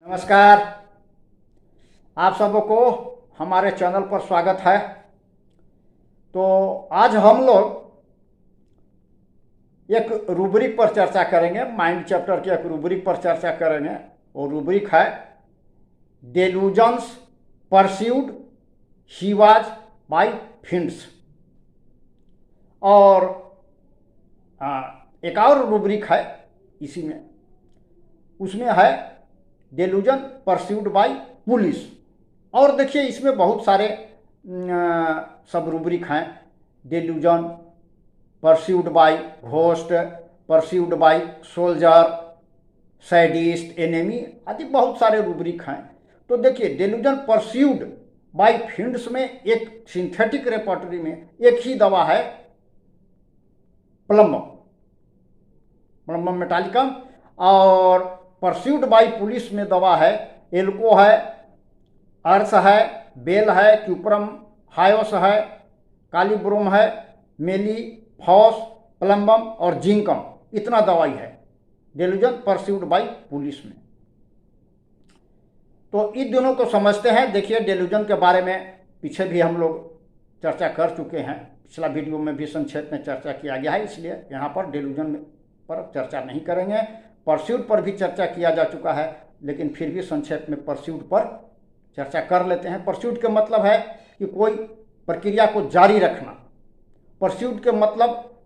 नमस्कार। आप सबों को हमारे चैनल पर स्वागत है। तो आज हम लोग एक रूब्रिक पर चर्चा करेंगे, माइंड चैप्टर के एक रूब्रिक पर चर्चा करेंगे। वो रूब्रिक है डेलूजन्स परस्यूड ही वाज बाय फिंड्स। और एक और रूब्रिक है इसी में, उसमें है डेलूजन परस्यूड बाय पुलिस। और देखिए इसमें बहुत सारे सब रूब्रिक हैं। Delusion pursued by ghost, pursued by soldier, sadist, enemy आदि बहुत सारे रूब्रिक हैं। तो देखिए डेलूजन परस्यूड बाय फिंड्स में एक सिंथेटिक रेपर्टरी में एक ही दवा है प्लम्बम मेटालिकम, और परस्यूड बाई पुलिस में दवा है एल्को है, अर्स है, बेल है, क्यूप्रम हायोस है, कालीब्रोम है, मेली, फॉस, प्लम्बम और जिंकम। इतना दवाई है डेलूजन परस्यूड बाई पुलिस में। तो इन दोनों को समझते हैं। देखिए डेलूजन के बारे में पीछे भी हम लोग चर्चा कर चुके हैं, पिछला वीडियो में भी संक्षेप में चर्चा किया गया है, इसलिए यहाँ पर डेलूजन पर चर्चा नहीं करेंगे। परस्यूट पर भी चर्चा किया जा चुका है, लेकिन फिर भी संक्षेप में परस्यूट पर चर्चा कर लेते हैं। परस्यूट का मतलब है कि कोई प्रक्रिया को जारी रखना। परस्यूट के मतलब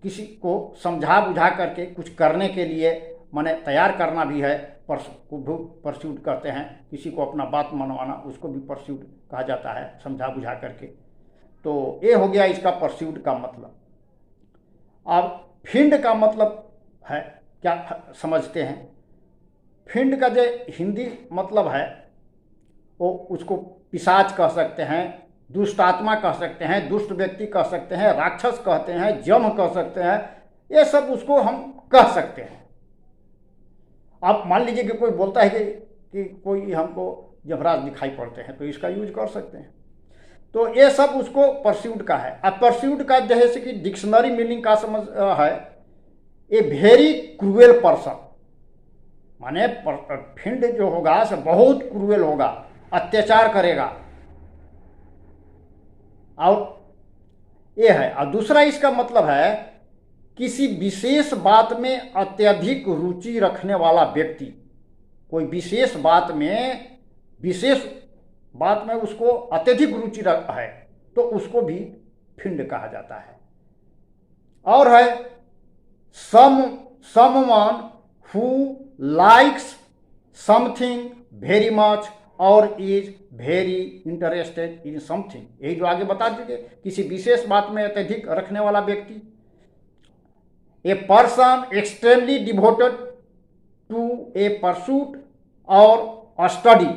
किसी को समझा बुझा करके कुछ करने के लिए माने तैयार करना भी है, परस्यूट कहते हैं। किसी को अपना बात मनवाना, उसको भी परस्यूट कहा जाता है, समझा बुझा करके। तो ये हो गया इसका परस्यूट का मतलब। अब फिंड का मतलब है क्या समझते हैं। फिंड का जो हिंदी मतलब है वो उसको पिशाच कह सकते हैं, दुष्ट आत्मा कह सकते हैं, दुष्ट व्यक्ति कह सकते हैं, राक्षस कहते हैं, जम कह सकते हैं। ये सब उसको हम कह सकते हैं। आप मान लीजिए कि कोई बोलता है कि कोई हमको जमराज दिखाई पड़ते हैं, तो इसका यूज कर सकते हैं। तो ये सब उसको परस्यूट का है। अब परस्यूट का जैसे कि डिक्शनरी मीनिंग का समझ है, ए वेरी क्रूएल पर्सन, माने फिंड जो होगा से बहुत क्रूएल होगा, अत्याचार करेगा। और ये है। और दूसरा इसका मतलब है किसी विशेष बात में अत्यधिक रुचि रखने वाला व्यक्ति। कोई विशेष बात में उसको अत्यधिक रुचि है, तो उसको भी फिंड कहा जाता है। और है someone who likes something very much और is very interested in something। यही जो आगे बता दीजिए, किसी विशेष बात में अत्यधिक रखने वाला व्यक्ति। A person extremely devoted to a pursuit और स्टडी,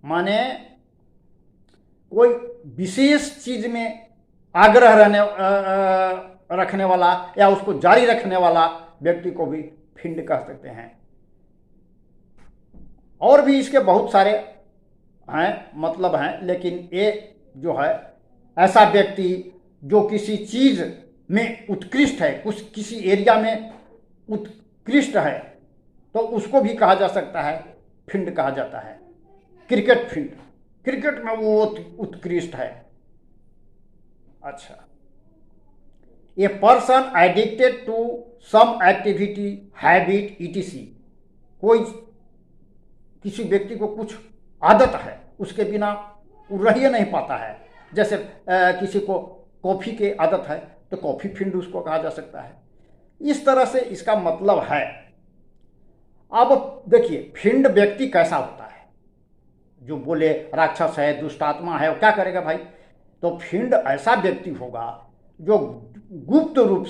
माने कोई विशेष चीज में आग्रह रखने वाला या उसको जारी रखने वाला व्यक्ति को भी फिंड कह सकते हैं। और भी इसके बहुत सारे हैं मतलब हैं, लेकिन ये जो है ऐसा व्यक्ति जो किसी चीज में उत्कृष्ट है, किसी एरिया में उत्कृष्ट है, तो उसको भी कहा जा सकता है, फिंड कहा जाता है। क्रिकेट फिंड, क्रिकेट में वो उत्कृष्ट है। अच्छा, a person addicted to some activity, habit, etc. कोई किसी व्यक्ति को कुछ आदत है, उसके बिना वो रह ही नहीं पाता है। जैसे किसी को कॉफ़ी की आदत है, तो कॉफ़ी फिंड उसको कहा जा सकता है। इस तरह से इसका मतलब है। अब देखिए फिंड व्यक्ति कैसा होता है। जो बोले राक्षस है, दुष्टात्मा है, वो क्या करेगा भाई। तो फिंड ऐसा व्यक्ति होगा जो गुप्त रूप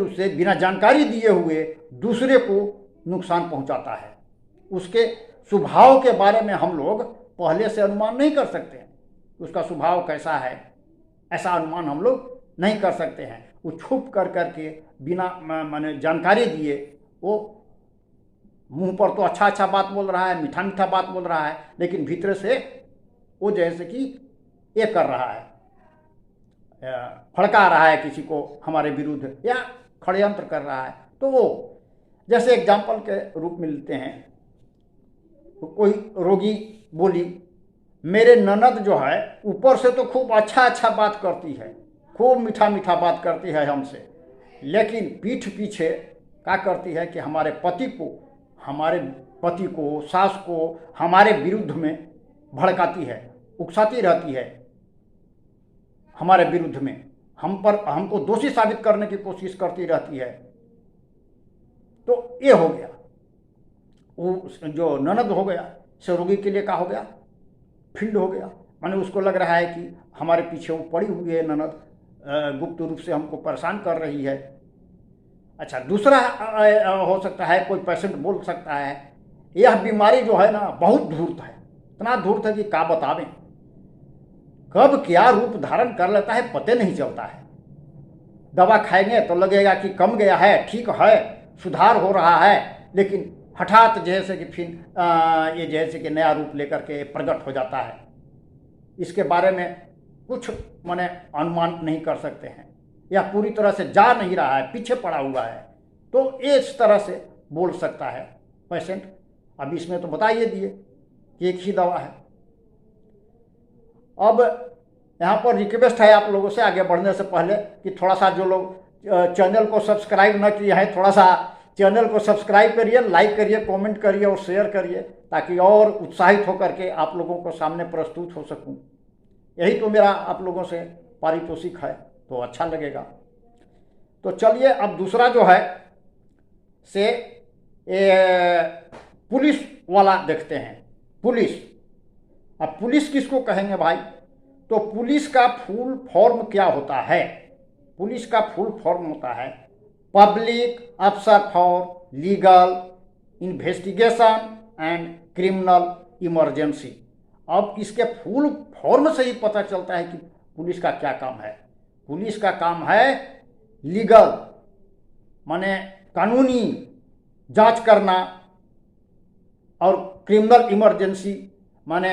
से बिना जानकारी दिए हुए दूसरे को नुकसान पहुंचाता है। उसके स्वभाव के बारे में हम लोग पहले से अनुमान नहीं कर सकते हैं। उसका स्वभाव कैसा है, ऐसा अनुमान हम लोग नहीं कर सकते हैं। वो छुप कर करके बिना माने जानकारी दिए, वो मुंह पर तो अच्छा अच्छा बात बोल रहा है, मीठा मीठा बात बोल रहा है, लेकिन भीतर से वो जैसे कि ये कर रहा है, फड़का रहा है किसी को हमारे विरुद्ध, या षड्यंत्र कर रहा है। तो वो जैसे एग्जाम्पल के रूप में लेते हैं, तो कोई रोगी बोली, मेरे ननद जो है ऊपर से तो खूब अच्छा बात करती है, खूब मीठा मीठा बात करती है हमसे, लेकिन पीठ पीछे क्या करती है कि हमारे पति को, सास को हमारे विरुद्ध में भड़काती है, उकसाती रहती है हमारे विरुद्ध में, हमको दोषी साबित करने की कोशिश करती रहती है। तो ये हो गया, वो जो ननद हो गया से रोगी के लिए क्या हो गया, फील्ड हो गया। माने उसको लग रहा है कि हमारे पीछे वो पड़ी हुई है ननद, गुप्त रूप से हमको परेशान कर रही है। अच्छा, दूसरा हो सकता है कोई पेशेंट बोल सकता है, यह बीमारी जो है ना बहुत धूर्त है, इतना धूर्त है कि क्या बतावें, कब क्या रूप धारण कर लेता है पता नहीं चलता है। दवा खाएंगे तो लगेगा कि कम गया है, ठीक है, सुधार हो रहा है, लेकिन हठात जैसे कि फिर ये जैसे कि नया रूप लेकर के प्रकट हो जाता है। इसके बारे में कुछ माने अनुमान नहीं कर सकते हैं, या पूरी तरह से जा नहीं रहा है, पीछे पड़ा हुआ है, तो इस तरह से बोल सकता है पेशेंट। अब इसमें तो बता ही दिए कि एक ही दवा है। अब यहाँ पर रिक्वेस्ट है आप लोगों से आगे बढ़ने से पहले कि थोड़ा सा जो लोग चैनल को सब्सक्राइब न किए हैं, थोड़ा सा चैनल को सब्सक्राइब करिए, लाइक करिए, कमेंट करिए और शेयर करिए, ताकि और उत्साहित होकर के आप लोगों को सामने प्रस्तुत हो सकूं। यही तो मेरा आप लोगों से पारितोषिक है, तो अच्छा लगेगा। तो चलिए अब दूसरा जो है से पुलिस वाला देखते हैं। पुलिस, अब पुलिस किसको कहेंगे भाई? तो पुलिस का फुल फॉर्म क्या होता है? पुलिस का फुल फॉर्म होता है पब्लिक अफसर for legal investigation and criminal emergency. अब इसके फुल फॉर्म से ही पता चलता है कि पुलिस का क्या काम है। पुलिस का काम है लीगल माने कानूनी जांच करना, और क्रिमिनल इमरजेंसी माने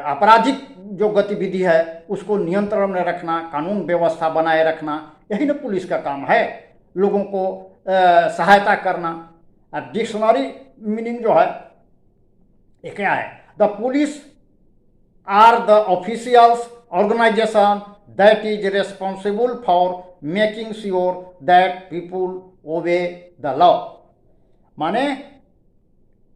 आपराधिक जो गतिविधि है उसको नियंत्रण में रखना, कानून व्यवस्था बनाए रखना, यही ना पुलिस का काम है। लोगों को सहायता करना। अब डिक्शनरी मीनिंग जो है ये क्या है? The police or the officials organisation that is responsible for making sure that people obey the law. माने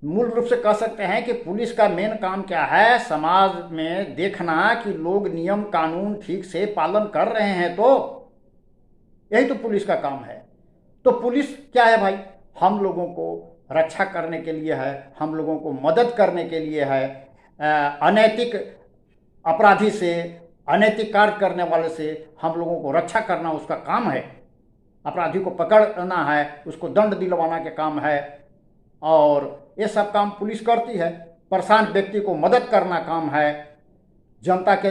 मूल रूप से कह सकते हैं कि पुलिस का मेन काम क्या है? समाज में देखना कि लोग नियम कानून ठीक से पालन कर रहे हैं, तो यही तो पुलिस का काम है। तो पुलिस क्या है भाई? हम लोगों को रक्षा करने के लिए है, हम लोगों को मदद करने के लिए है, अनैतिक अपराधी से, अनैतिक कार्य करने वाले से हम लोगों को रक्षा करना उसका काम है। अपराधी को पकड़ना है, उसको दंड दिलवाना के काम है, और ये सब काम पुलिस करती है। परेशान व्यक्ति को मदद करना काम है, जनता के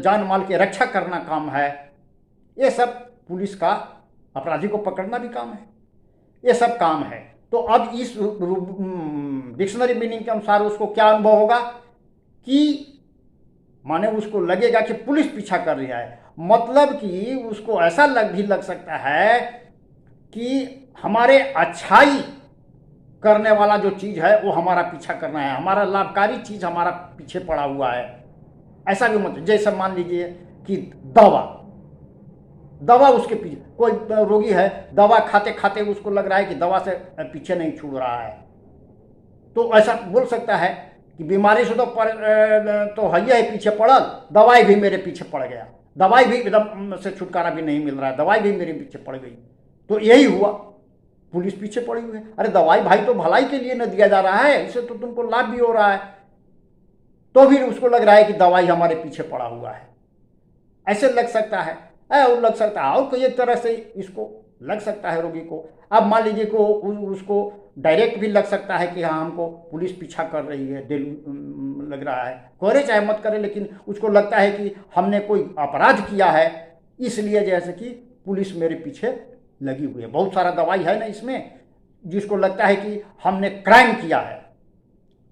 जान माल की रक्षा करना काम है। ये सब पुलिस का, अपराधी को पकड़ना भी काम है, ये सब काम है। तो अब इस डिक्शनरी मीनिंग के अनुसार उसको क्या अनुभव होगा कि माने उसको लगेगा कि पुलिस पीछा कर रही है, मतलब कि उसको ऐसा लग सकता है कि हमारे अच्छाई करने वाला जो चीज़ है वो हमारा पीछा करना है, हमारा लाभकारी चीज़ हमारा पीछे पड़ा हुआ है। ऐसा भी मतलब जैसे मान लीजिए कि दवा उसके पीछे, कोई रोगी है, दवा खाते खाते उसको लग रहा है कि दवा से पीछे नहीं छूट रहा है, तो ऐसा बोल सकता है कि बीमारी से तो है पीछे पड़ल, दवाई भी मेरे पीछे पड़ गया, दवाई भी एकदम से छुटकारा भी नहीं मिल रहा है, दवाई भी मेरे पीछे पड़ गई। तो यही हुआ, पुलिस पीछे पड़ी हुई है। अरे दवाई भाई तो भलाई के लिए न दिया जा रहा है, इससे तो तुमको लाभ भी हो रहा है, तो भी उसको लग रहा है कि दवाई हमारे पीछे पड़ा हुआ है। ऐसे लग सकता है, और लग सकता है, और कई तरह से इसको लग सकता है रोगी को। अब मान लीजिए को उसको डायरेक्ट भी लग सकता है कि हाँ हमको पुलिस पीछा कर रही है, लग रहा है, करे चाहे मत करे, लेकिन उसको लगता है कि हमने कोई अपराध किया है, इसलिए जैसे कि पुलिस मेरे पीछे लगी हुई है। बहुत सारा दवाई है ना इसमें जिसको लगता है कि हमने क्राइम किया है।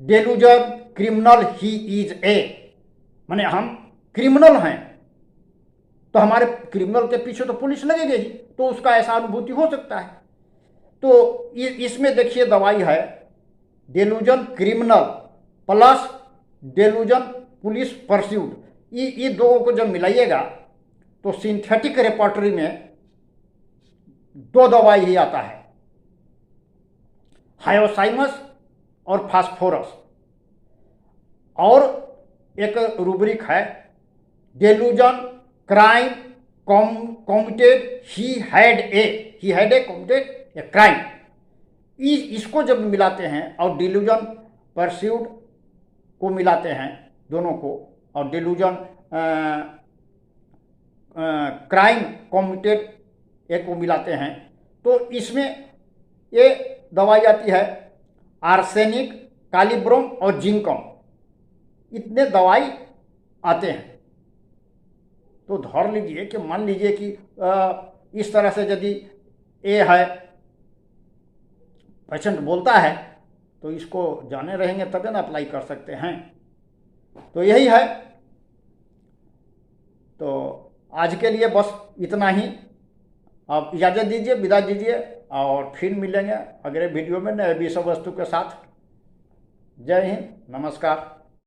डेलूजन क्रिमिनल ही इज ए, माने हम क्रिमिनल हैं, तो हमारे क्रिमिनल के पीछे तो पुलिस लगेगी ही, तो उसका ऐसा अनुभूति हो सकता है। तो इसमें देखिए दवाई है डेलूजन क्रिमिनल प्लस डेलूजन पुलिस परस्यूट। ये दो को जब मिलाइएगा तो सिंथेटिक रेपर्टरी में दो दवाई ही आता है, हायोसाइमस और फास्फोरस। और एक रूब्रिक है delusion crime committed he had a committed a crime. इसको जब मिलाते हैं और डेलूजन परस्यूट को मिलाते हैं दोनों को, और डेलूजन क्राइम कॉमिटेड एक को मिलाते हैं, तो इसमें ये दवाई आती है आर्सेनिक, कालीब्रोम और जिंकम। इतने दवाई आते हैं। तो धर लीजिए कि मान लीजिए कि इस तरह से यदि ए है, पेशेंट बोलता है, तो इसको जाने रहेंगे तभी ना अप्लाई कर सकते हैं। तो यही है। तो आज के लिए बस इतना ही। आप इजाज़त दीजिए, विदा दीजिए, और फिर मिलेंगे अगले वीडियो में नए विषय वस्तु के साथ। जय हिंद, नमस्कार।